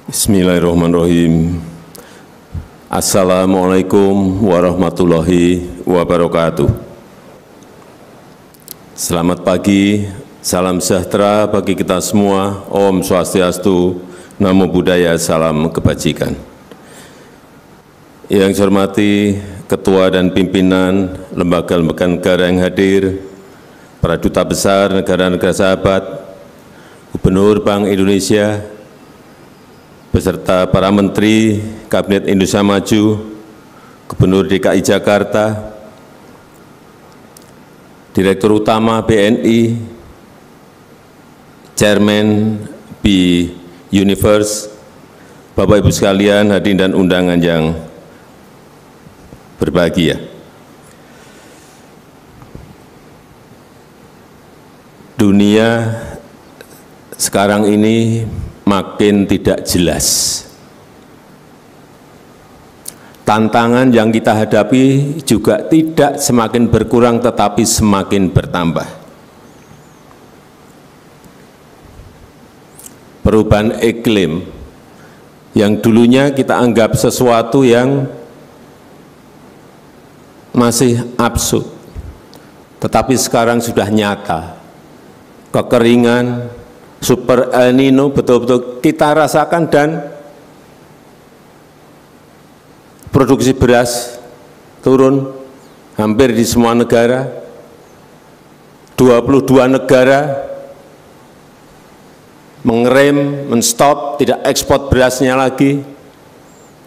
Bismillahirrahmanirrahim. Assalamualaikum warahmatullahi wabarakatuh. Selamat pagi, salam sejahtera bagi kita semua. Om Swastiastu, Namo Buddhaya, salam kebajikan. Yang saya hormati Ketua dan Pimpinan Lembaga-Lembaga Negara yang hadir, para Duta Besar negara-negara sahabat, Gubernur Bank Indonesia, beserta para Menteri Kabinet Indonesia Maju, Gubernur DKI Jakarta, Direktur Utama BNI, Chairman B Universe, Bapak Ibu sekalian, hadirin dan undangan yang berbahagia. Dunia sekarang ini makin tidak jelas. Tantangan yang kita hadapi juga tidak semakin berkurang tetapi semakin bertambah. Perubahan iklim yang dulunya kita anggap sesuatu yang masih absurd, tetapi sekarang sudah nyata. Kekeringan, Super El Nino betul-betul kita rasakan, dan produksi beras turun hampir di semua negara. 22 negara mengerem, menstop, tidak ekspor berasnya lagi.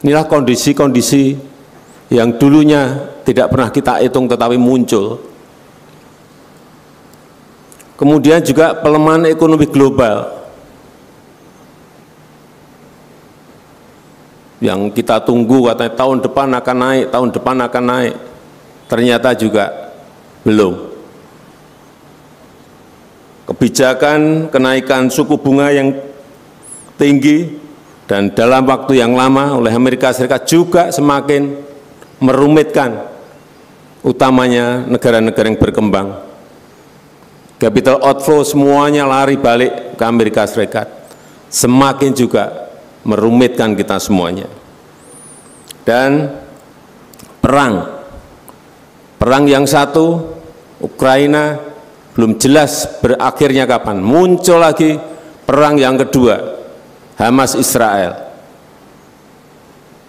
Inilah kondisi-kondisi yang dulunya tidak pernah kita hitung tetapi muncul. Kemudian juga pelemahan ekonomi global yang kita tunggu katanya tahun depan akan naik, tahun depan akan naik, ternyata juga belum. Kebijakan kenaikan suku bunga yang tinggi dan dalam waktu yang lama oleh Amerika Serikat juga semakin merumitkan, utamanya negara-negara yang berkembang. Capital outflow semuanya lari balik ke Amerika Serikat, semakin juga merumitkan kita semuanya. Dan perang yang satu, Ukraina, belum jelas berakhirnya kapan. Muncul lagi perang yang kedua, Hamas Israel.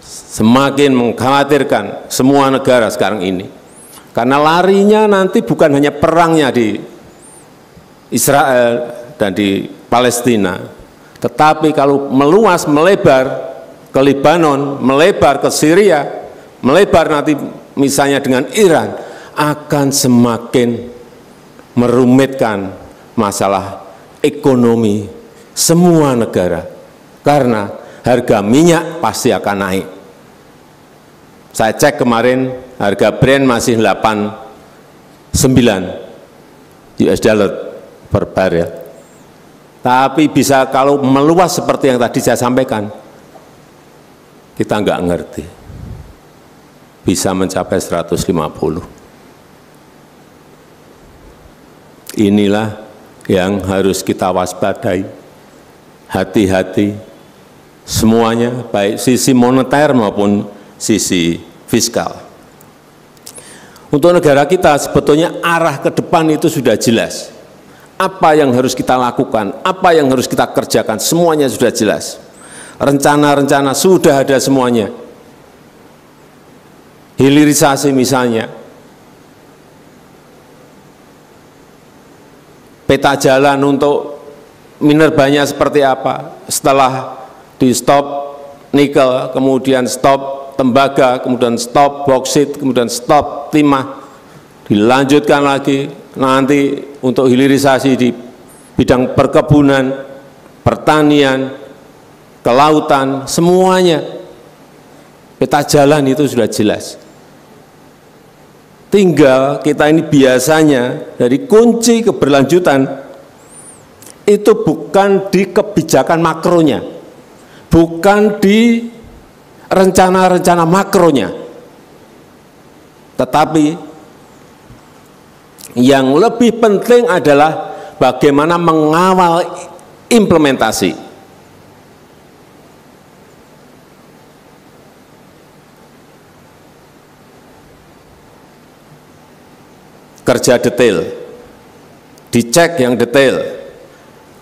Semakin mengkhawatirkan semua negara sekarang ini. Karena larinya nanti bukan hanya perangnya di Israel dan di Palestina, tetapi kalau meluas, melebar ke Lebanon, melebar ke Syria, melebar nanti misalnya dengan Iran, akan semakin merumitkan masalah ekonomi semua negara, karena harga minyak pasti akan naik. Saya cek kemarin harga Brent masih 89 US dollar per barel. Tapi bisa kalau meluas seperti yang tadi saya sampaikan, kita nggak ngerti. Bisa mencapai 150. Inilah yang harus kita waspadai. Hati-hati semuanya, baik sisi moneter maupun sisi fiskal. Untuk negara kita sebetulnya arah ke depan itu sudah jelas. Apa yang harus kita lakukan, apa yang harus kita kerjakan, semuanya sudah jelas. Rencana-rencana sudah ada semuanya. Hilirisasi misalnya, peta jalan untuk minerbanya seperti apa, setelah di stop nikel, kemudian stop tembaga, kemudian stop boksit, kemudian stop timah, dilanjutkan lagi nanti untuk hilirisasi di bidang perkebunan, pertanian, kelautan, semuanya peta jalan itu sudah jelas. Tinggal kita ini biasanya dari kunci keberlanjutan itu bukan di kebijakan makronya, bukan di rencana-rencana makronya, tetapi yang lebih penting adalah bagaimana mengawal implementasi. kerja detail, dicek yang detail,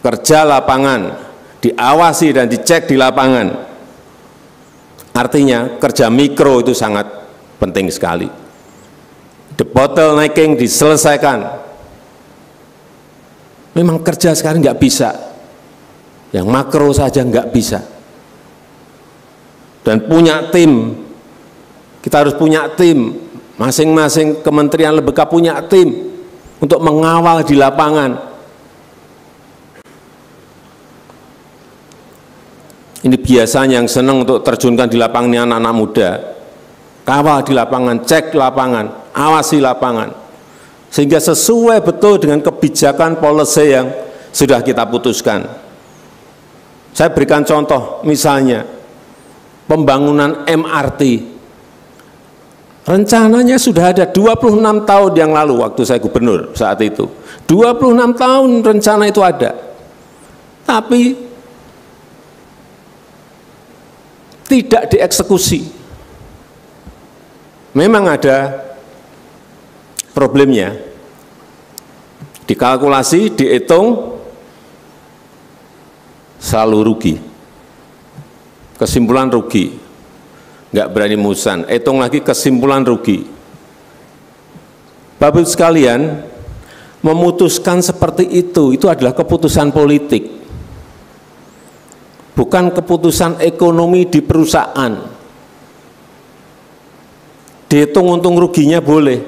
kerja lapangan, diawasi dan dicek di lapangan. Artinya kerja mikro itu sangat penting sekali. The bottlenecking diselesaikan. Memang kerja sekarang nggak bisa, yang makro saja nggak bisa. Dan punya tim, kita harus punya tim, masing-masing kementerian lembaga punya tim untuk mengawal di lapangan. Ini biasanya yang senang untuk terjunkan di lapangan ini anak-anak muda. Kawal di lapangan, cek lapangan, awasi lapangan. Sehingga sesuai betul dengan kebijakan policy yang sudah kita putuskan. Saya berikan contoh, misalnya pembangunan MRT. Rencananya sudah ada 26 tahun yang lalu waktu saya gubernur saat itu. 26 tahun rencana itu ada. Tapi tidak dieksekusi. Memang ada problemnya. Dikalkulasi, dihitung, selalu rugi. Kesimpulan rugi. Nggak berani musan, hitung lagi kesimpulan rugi. Bapak-Ibu sekalian, memutuskan seperti itu adalah keputusan politik. Bukan keputusan ekonomi di perusahaan. Dihitung untung ruginya boleh.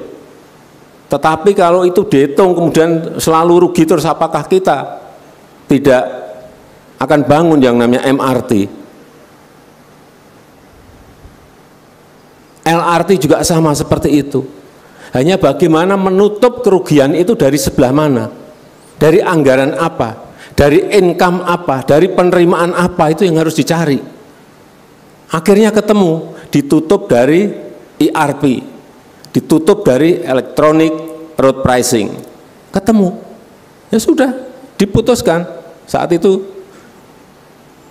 Tetapi kalau itu dihitung kemudian selalu rugi, terus apakah kita tidak akan bangun yang namanya MRT? LRT juga sama seperti itu. Hanya bagaimana menutup kerugian itu dari sebelah mana? Dari anggaran apa? Dari income apa, dari penerimaan apa, itu yang harus dicari. Akhirnya ketemu, ditutup dari ERP, ditutup dari electronic road pricing. Ketemu, ya sudah, diputuskan. Saat itu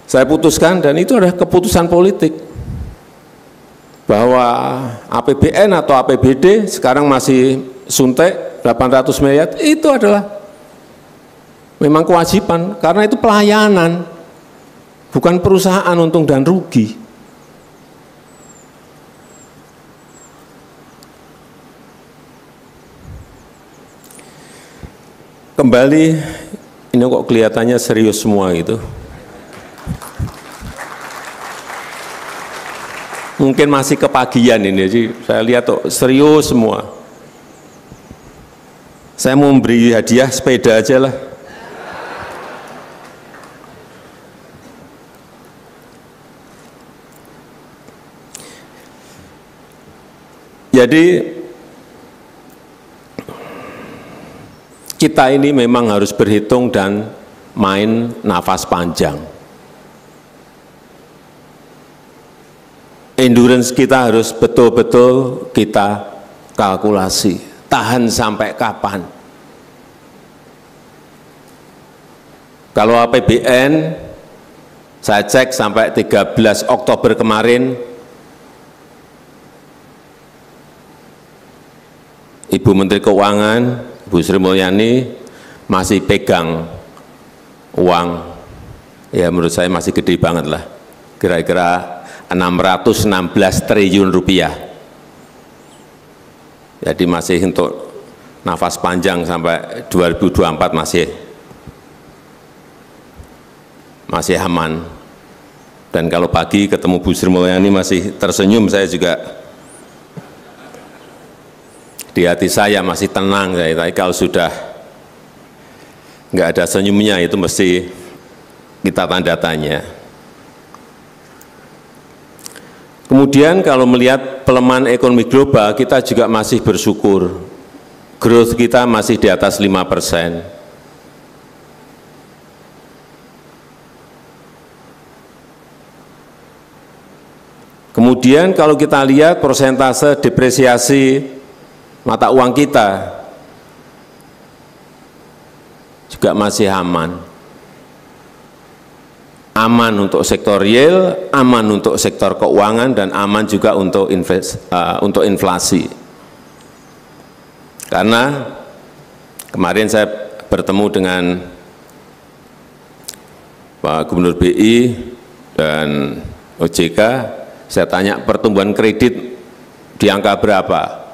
saya putuskan dan itu adalah keputusan politik. Bahwa APBN atau APBD sekarang masih suntik 800 miliar, itu adalah memang kewajiban, karena itu pelayanan, bukan perusahaan untung dan rugi. Kembali, ini kok kelihatannya serius semua gitu. Mungkin masih kepagian ini, jadi saya lihat tuh serius semua. Saya mau memberi hadiah sepeda aja lah. Jadi kita ini memang harus berhitung dan main nafas panjang. Endurance kita harus betul-betul kita kalkulasi, tahan sampai kapan. Kalau APBN, saya cek sampai 13 Oktober kemarin, Ibu Menteri Keuangan, Bu Sri Mulyani masih pegang uang, ya menurut saya masih gede banget lah, kira-kira 616 triliun rupiah. Jadi masih untuk nafas panjang sampai 2024 masih aman. Dan kalau pagi ketemu Bu Sri Mulyani masih tersenyum, saya juga di hati saya masih tenang. Tapi kalau sudah nggak ada senyumnya itu mesti kita tanda tanya. Kemudian kalau melihat pelemahan ekonomi global, kita juga masih bersyukur. Growth kita masih di atas 5%. Kemudian kalau kita lihat persentase depresiasi mata uang kita juga masih aman. Aman untuk sektor real, aman untuk sektor keuangan, dan aman juga untuk inflasi. Karena Kemarin saya bertemu dengan Pak Gubernur BI dan OJK, saya tanya pertumbuhan kredit di angka berapa?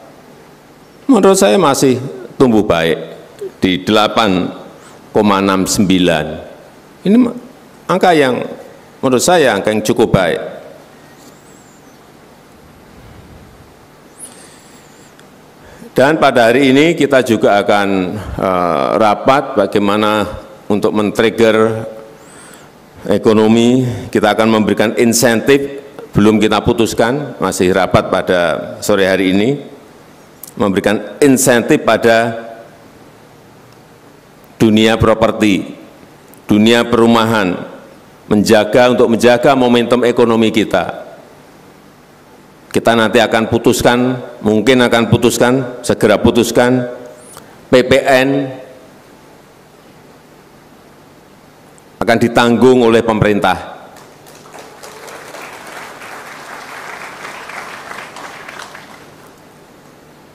Menurut saya masih tumbuh baik di 8,69. Ini angka yang menurut saya angka yang cukup baik. Dan pada hari ini kita juga akan rapat bagaimana untuk men-trigger ekonomi. Kita akan memberikan insentif, belum kita putuskan, masih rapat pada sore hari ini, memberikan insentif pada dunia properti, dunia perumahan, untuk menjaga momentum ekonomi kita. Kita nanti akan putuskan, mungkin akan putuskan, segera putuskan PPN akan ditanggung oleh pemerintah.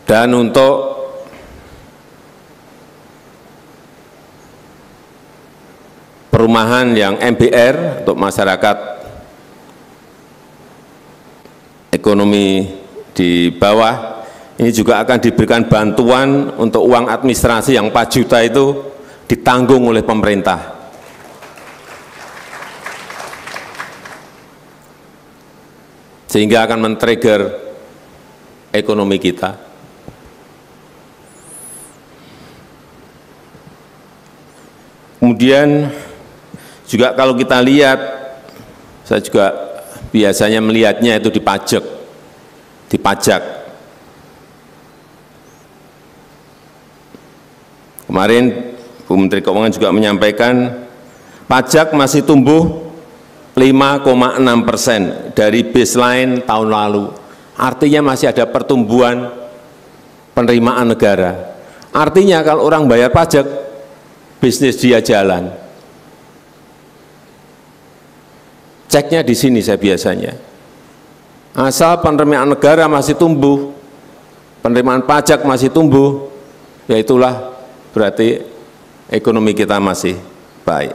Dan untuk perumahan yang MBR untuk masyarakat ekonomi di bawah, ini juga akan diberikan bantuan untuk uang administrasi yang 4 juta itu ditanggung oleh pemerintah. Sehingga akan men-trigger ekonomi kita. Kemudian juga kalau kita lihat, saya juga biasanya melihatnya itu di pajak. Kemarin Bu Menteri Keuangan juga menyampaikan pajak masih tumbuh 5,6% dari baseline tahun lalu. Artinya masih ada pertumbuhan penerimaan negara. Artinya kalau orang bayar pajak, bisnis dia jalan. Ceknya di sini saya biasanya. Asal penerimaan negara masih tumbuh, penerimaan pajak masih tumbuh, ya itulah berarti ekonomi kita masih baik.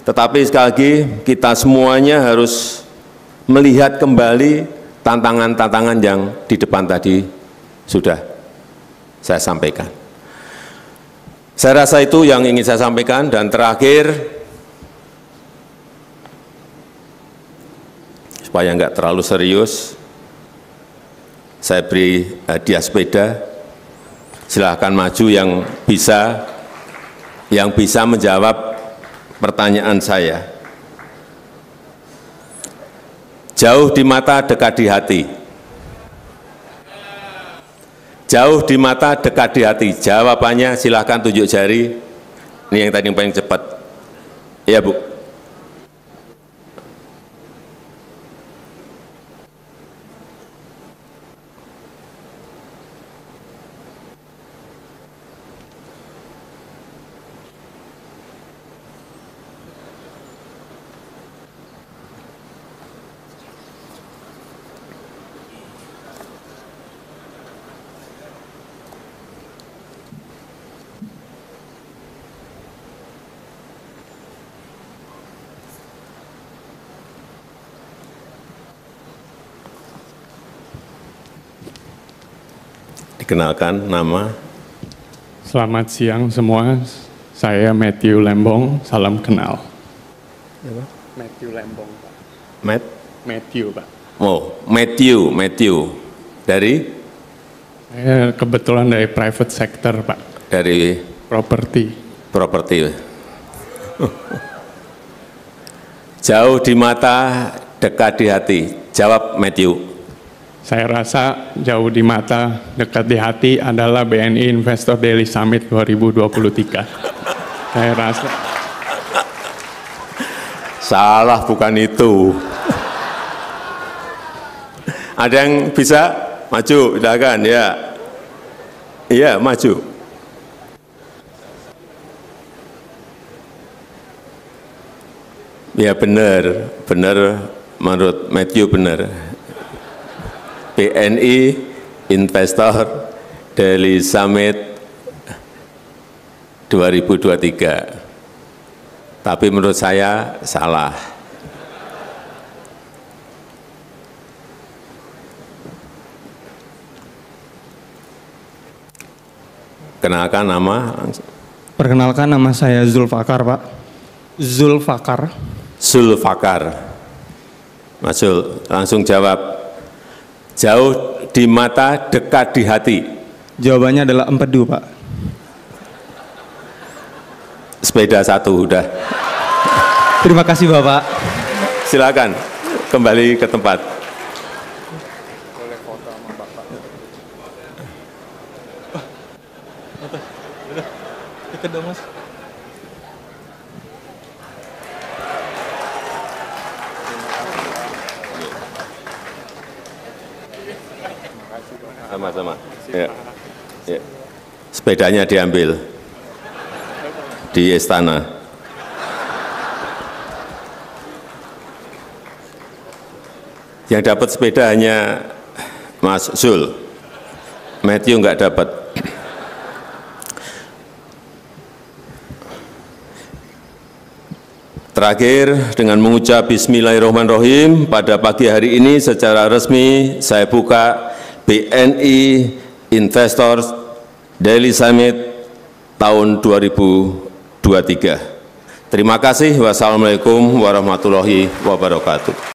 Tetapi sekali lagi kita semuanya harus melihat kembali tantangan-tantangan yang di depan tadi sudah saya sampaikan. Saya rasa itu yang ingin saya sampaikan. Dan terakhir, supaya enggak terlalu serius, saya beri hadiah sepeda. Silahkan maju yang bisa menjawab pertanyaan saya. Jauh di mata, dekat di hati. Jauh di mata, dekat di hati. Jawabannya silahkan tunjuk jari. Ini yang tadi yang paling cepat. Ya, Bu. Kenalkan nama. Selamat siang semua, saya Matthew Lembong, salam kenal. Apa? Matthew Lembong, Pak. Matthew, Pak. Oh, Matthew. Dari? Saya kebetulan dari private sector, Pak. Dari? Properti. Jauh di mata, dekat di hati. Jawab Matthew. Saya rasa jauh di mata, dekat di hati adalah BNI Investor Daily Summit 2023. Saya rasa. Salah, bukan itu. Ada yang bisa maju, silakan ya. Iya, maju. Ya benar menurut Matthew benar. BNI Investor Daily Summit 2023. Tapi menurut saya salah. Kenalkan nama. Perkenalkan, nama saya Zulfakar, Pak. Zulfakar. Zulfakar. Mas Zul, langsung jawab. Jauh di mata, dekat di hati. Jawabannya adalah empedu, Pak. Sepeda satu, udah. Terima kasih, Bapak. Silakan kembali ke tempat. Sama-sama. Ya. Ya. Sepedanya diambil di istana. Yang dapat sepeda hanya Mas Zul. Matthew nggak dapat. Terakhir, dengan mengucap Bismillahirrahmanirrahim, pada pagi hari ini secara resmi saya buka BNI Investors Daily Summit tahun 2023. Terima kasih. Wassalamualaikum warahmatullahi wabarakatuh.